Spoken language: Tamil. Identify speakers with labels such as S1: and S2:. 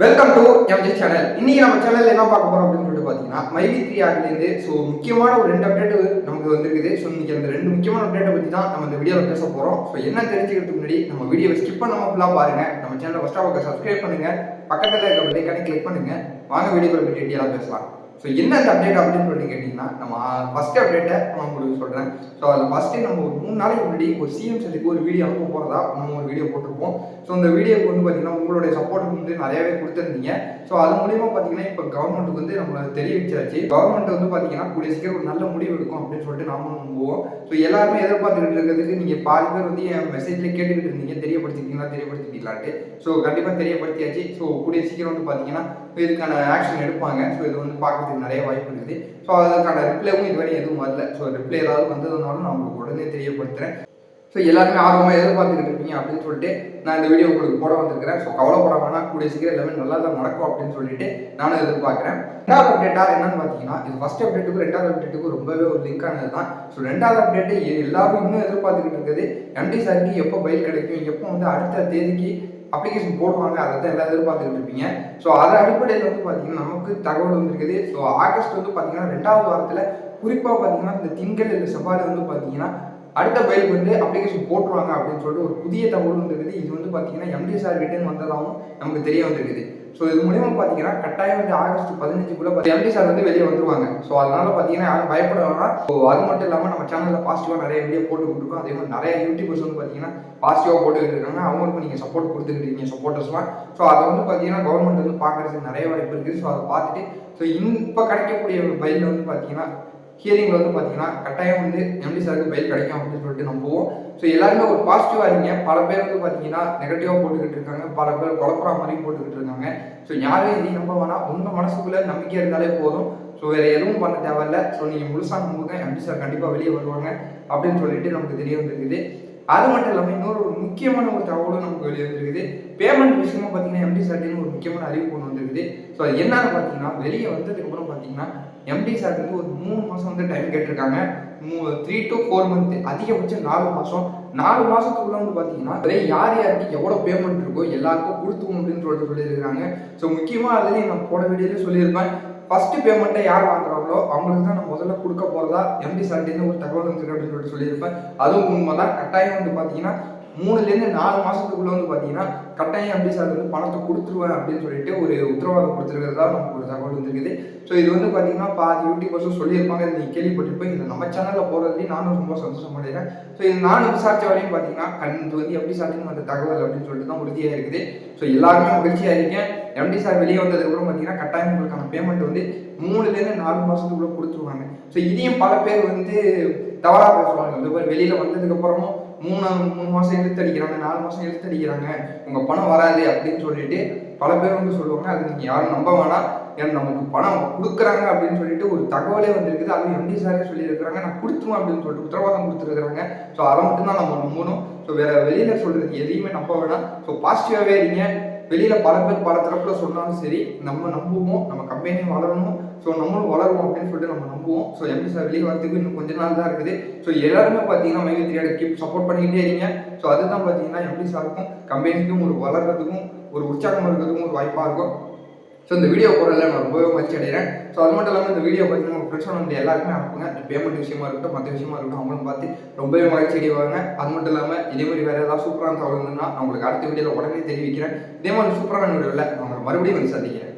S1: Welcome to MG channel. இன்னைக்கு நம்ம சேனல்ல என்ன பார்க்க போறோம் அப்படின்னு சொல்லிட்டு பாத்தீங்கன்னா மைவி3 ஆப்லேருந்து முக்கியமான ஒரு 2 அப்டேட் நமக்கு வந்திருக்குது. இன்னைக்கு அந்த 2 முக்கியமான அப்டேட்டை பத்தி தான் நம்ம இந்த வீடியோவில் பேச போறோம். என்ன தெரிஞ்சுக்கிறதுக்கு முன்னாடி நம்ம வீடியோவை ஸ்கிப் பண்ணாம ஃபுல்லா பாருங்க. நம்ம சேனலை ஃபர்ஸ்ட் ஆஃப் சப்ஸ்கிரைப் பண்ணுங்க, பக்கத்துல இருக்க பெல் ஐகானை கிளிக் பண்ணுங்க. வாங்க வீடியோக்குள்ள போய் டீடைலா பேசலாம். என்ன அந்த அப்டேட் அப்படின்னு சொல்லி கேட்டீங்கன்னா, நம்ம ஃபர்ஸ்ட் அப்டேட்டை நான் உங்களுக்கு சொல்றேன். அதில் ஃபர்ஸ்ட் நம்ம ஒரு 3 நாளைக்கு முன்னாடி ஒரு சிஎம் சதுக்கு ஒரு வீடியோ அனுப்ப போறதா நம்ம ஒரு வீடியோ போட்டிருப்போம். அந்த வீடியோக்கு பார்த்தீங்கன்னா உங்களுடைய சப்போர்ட் நிறையவே கொடுத்துருந்தீங்க. அது மூலியமா பார்த்தீங்கன்னா இப்போ கவர்மெண்ட்டுக்கு நம்மளை தெரிவிச்சாச்சு. கவர்மெண்ட் பார்த்தீங்கன்னா கூடிய சீக்கிரம் ஒரு நல்ல முடிவு எடுக்கும் அப்படின்னு சொல்லிட்டு நாம நம்புவோம். எல்லாருமே எதிர்பார்த்துக்கிட்டு இருக்கிறதுக்கு நீங்க பாதி பேர் என் மெசேஜ்ல கேட்டுக்கிட்டு இருந்தீங்க, தெரியப்படுத்திட்டீங்களான்ட்டு. கண்டிப்பா தெரியப்படுத்தியாச்சு. கூடிய சீக்கிரம் பார்த்தீங்கன்னா இதுக்கான ஆக்ஷன் எடுப்பாங்க. இது பார்க்கறதுக்கு நிறைய வாய்ப்பு இருக்குது. அதுக்கான ரிப்ளைவும் இதுவரை எதுவும் வரல. ரிப்ளை ஏதாவது வந்ததுனாலும் நான் உங்களுக்கு உடனே தெரியப்படுத்துறேன். எல்லாருமே ஆர்வமாக எதிர்பார்த்துக்கிட்டு இருப்பீங்க அப்படின்னு சொல்லிட்டு நான் இந்த வீடியோ உங்களுக்கு போட வந்திருக்கிறேன். கவலைப்பட வேணாம், கூடிய சீக்கிரம் எல்லாமே நல்லா தான் நடக்கும் அப்படின்னு சொல்லிட்டு நானும் எதிர்பார்க்குறேன். ரெண்டாவது அப்டேட்டா என்னன்னு பார்த்தீங்கன்னா, இது ஃபர்ஸ்ட் அப்டேட்டுக்கும் ரெண்டாவது அப்டேட்டுக்கும் ரொம்பவே ஒரு லிங்க் ஆனது தான். ரெண்டாவது அப்டேட்டு எல்லாரும் இன்னும் எதிர்பார்த்துக்கிட்டு இருக்குது. எம்டி சாருக்கு எப்போ பயில் கிடைக்கும், எப்போ அடுத்த தேதிக்கு அப்ளிகேஷன் போடுவாங்க, அதை தான் எல்லாம் எதிர்பார்த்துக்கிட்டு இருப்பீங்க. அதை அடிப்படையில் பார்த்தீங்கன்னா நமக்கு தகவல் வந்துருக்குது. ஆகஸ்ட் பார்த்தீங்கன்னா 2வது வாரத்தில் குறிப்பாக பார்த்தீங்கன்னா இந்த திங்கள் இல்லை செவ்வாயில் பார்த்தீங்கன்னா அடுத்த பயிலுக்கு அப்ளிகேஷன் போட்டுருவாங்க அப்படின்னு சொல்லிட்டு ஒரு புதிய தகவல் வந்துருக்குது. இது பார்த்தீங்கன்னா எம்டி சார் கிட்டேன்னு வந்ததாகவும் நமக்கு தெரிய வந்துருக்குது. இது மூலியமா பார்த்தீங்கன்னா கட்டாயம் ஆகஸ்ட் 15க்குள்ள எம்டி சார் வெளியே வந்துருவாங்க. அதனால பார்த்தீங்கன்னா யாரும் பயப்பட வேணாம். அது மட்டும் இல்லாமல் நம்ம சேனலில் பாசிட்டிவாக நிறைய வீடியோ போட்டுக்கிட்டு இருக்கோம். அதே மாதிரி நிறைய யூடியூபர்ஸ் பார்த்தீங்கன்னா பாசிட்டிவாக போட்டுக்கிட்டு இருக்காங்க. அவங்களுக்கும் நீங்கள் சப்போர்ட் கொடுத்துக்கிட்டு இருக்கீங்க சப்போர்ட்டர்ஸ்லாம். அதை பார்த்தீங்கன்னா கவர்மெண்ட் பார்க்கறதுக்கு நிறைய வாய்ப்பு இருக்குது. அதை பார்த்துட்டு இப்போ கிடைக்கக்கூடிய பயிலில் பார்த்தீங்கன்னா ஹியரிங்கில் பார்த்தீங்கன்னா கட்டாயம் எம்டி சாருக்கு பயில் கிடைக்கும் அப்படின்னு சொல்லிட்டு நம்புவோம். எல்லாருமே ஒரு பாசிட்டிவாக இருங்க. பல பேர் பார்த்தீங்கன்னா நெகட்டிவாக போட்டுக்கிட்டு இருக்காங்க, பல பேர் குழப்பற மாதிரி போட்டுக்கிட்டு இருக்காங்க. யாரும் இதையும் நம்ப வேணாம். உங்கள் மனசுக்குள்ளே நம்பிக்கை இருந்தாலே போதும். வேறு எதுவும் பண்ண தேவையில்ல. நீங்கள் முழுசாக நம்புங்க, எம்டி சார் கண்டிப்பாக வெளியே வருவாங்க அப்படின்னு சொல்லிட்டு நமக்கு தெரிய வந்துருக்குது. அது மட்டும் இல்லாமல் இன்னொரு ஒரு முக்கியமான ஒரு தகவலும் நமக்கு வெளியே வந்துருக்குது. பேமெண்ட் விஷயமா பார்த்தீங்கன்னா எம்டி சார்ட்டின்னு ஒரு முக்கியமான அறிவிப்பு ஒன்று வந்துருக்குது. அது என்னன்னு பார்த்தீங்கன்னா வெளியே வந்ததுக்கப்புறம் பார்த்தீங்கன்னா எம்டி சார்ட்டு ஒரு 3 மாதம் டைம் கேட்டிருக்காங்க. 3 to 4 மந்த், அதிகபட்சம் 4 மாதம். 4 மாதத்துக்குள்ள பார்த்தீங்கன்னா யார் யாருக்கு எவ்வளோ பேமெண்ட் இருக்கோ எல்லாருக்கும் கொடுத்துவோம் அப்படின்னு சொல்லிட்டு சொல்லியிருக்காங்க. முக்கியமாக அதுலேயும் நான் போன வீடியோலேயே சொல்லியிருப்பேன். ஃபர்ஸ்ட் பேமெண்ட்டை யார் வாங்குறாங்களோ அவங்களுக்கு தான் நான் முதல்ல கொடுக்க போகிறதா எம்டி சார்ட்டேருந்து ஒரு தகவல் வந்துருக்கு அப்படின்னு சொல்லிட்டு சொல்லியிருப்பேன். அதுவும் உண்மை தான். கட்டாயம் பார்த்தீங்கன்னா 3லேருந்து 4 மாதத்துக்குள்ள பார்த்தீங்கன்னா கட்டாயம் எம்டி சார் பணத்தை கொடுத்துருவேன் அப்படின்னு சொல்லிட்டு ஒரு உத்தரவாதம் கொடுத்துருக்கிறதா நமக்கு ஒரு தகவல் வந்துருக்குது. இது பார்த்தீங்கன்னா பாதி யூடியூபர்ஸும் சொல்லியிருப்பாங்க. இதை நீங்கள் கேள்விப்பட்டிருப்பேன். இது நம்ம சேனலில் போகிறதுலேயும் நானும் ரொம்ப சந்தோஷம் அடைகிறேன். இது நானும் விசாரித்த வரையும் பார்த்தீங்கன்னா எம்டி சார்ட்டின்னு அந்த தகவல் அப்படின்னு சொல்லிட்டு தான் உறுதியாக இருக்குது. எல்லாருமே மகிழ்ச்சியாக இருக்கேன். எம்டி சார் வெளியே வந்ததுக்கப்புறம் பார்த்தீங்கன்னா கட்டாயம் உங்களுக்கான பேமெண்ட் 3லேருந்து 4 மாதத்துக்குள்ள கொடுத்துருவாங்க. இதையும் பல பேர் தவறாக பேசுவாங்க. இந்த மாதிரி வெளியில் வந்ததுக்கப்புறமும் 3 மாதம் இழுத்தடிக்கிறாங்க, 4 மாதம் இழுத்தடிக்கிறாங்க, உங்கள் பணம் வராது அப்படின்னு சொல்லிட்டு பல பேர் சொல்லுவாங்க. அது நீங்கள் யாரும் நம்ப வேணாம். ஏன்னா நமக்கு பணம் கொடுக்குறாங்க அப்படின்னு சொல்லிட்டு ஒரு தகவலே வந்திருக்குது. அதுவும் எம்டி சாரே சொல்லியிருக்கிறாங்க, நான் கொடுத்துருவேன் அப்படின்னு சொல்லிட்டு உத்தரவாதம் கொடுத்துருக்குறாங்க. அதை மட்டும்தான் நம்ம நம்பணும். வேற வெளியில் சொல்கிறது எதையுமே நம்ப வேணாம். பாசிட்டிவாகவே இருங்க. வெளியில் பல பேர் பல தரப்பில் சொன்னாலும் சரி, நம்ம நம்புவோம். நம்ம கம்பெனியும் வளரணும். நம்மளும் வளருவோம் அப்படின்னு சொல்லிட்டு நம்ம நம்புவோம். எம்டி சார் வெளியே வரதுக்கு இன்னும் கொஞ்ச நாள் தான் இருக்குது. எல்லாருமே பார்த்தீங்கன்னா மைவி3 கீப் சப்போர்ட் பண்ணிக்கிட்டே இருங்க. அதுதான் பார்த்தீங்கன்னா எம்டி சாருக்கும் கம்பெனிக்கும் ஒரு வளர்றதுக்கும் ஒரு உற்சாகம் இருக்கிறதுக்கும் ஒரு வாய்ப்பாக இருக்கும். இந்த வீடியோ போடுறதுல நான் ரொம்பவே மகிழ்ச்சி அடைகிறேன். அது மட்டும் இல்லாமல் இந்த வீடியோ பார்த்தீங்கன்னா உங்கள் ஃப்ரெண்ட்ஸ் எல்லாருக்குமே அனுப்புங்க. இந்த பேமெண்ட் விஷயமா இருக்கட்டும், மற்ற விஷயமா இருக்கட்டும், அவங்களும் பார்த்து ரொம்பவே மகிழ்ச்சி அடைவாங்க. அது மட்டும் இல்லாமல் இதே மாதிரி வேறு ஏதாவது சூப்பரான தகவல் இருந்ததுன்னா நான் உங்களுக்கு அடுத்த வீடியோவில் உடனே தெரிவிக்கிறேன். இதே மாதிரி சூப்பரான வீடியோவில் நான் உங்களை மறுபடியும் சந்திக்கிறேன்.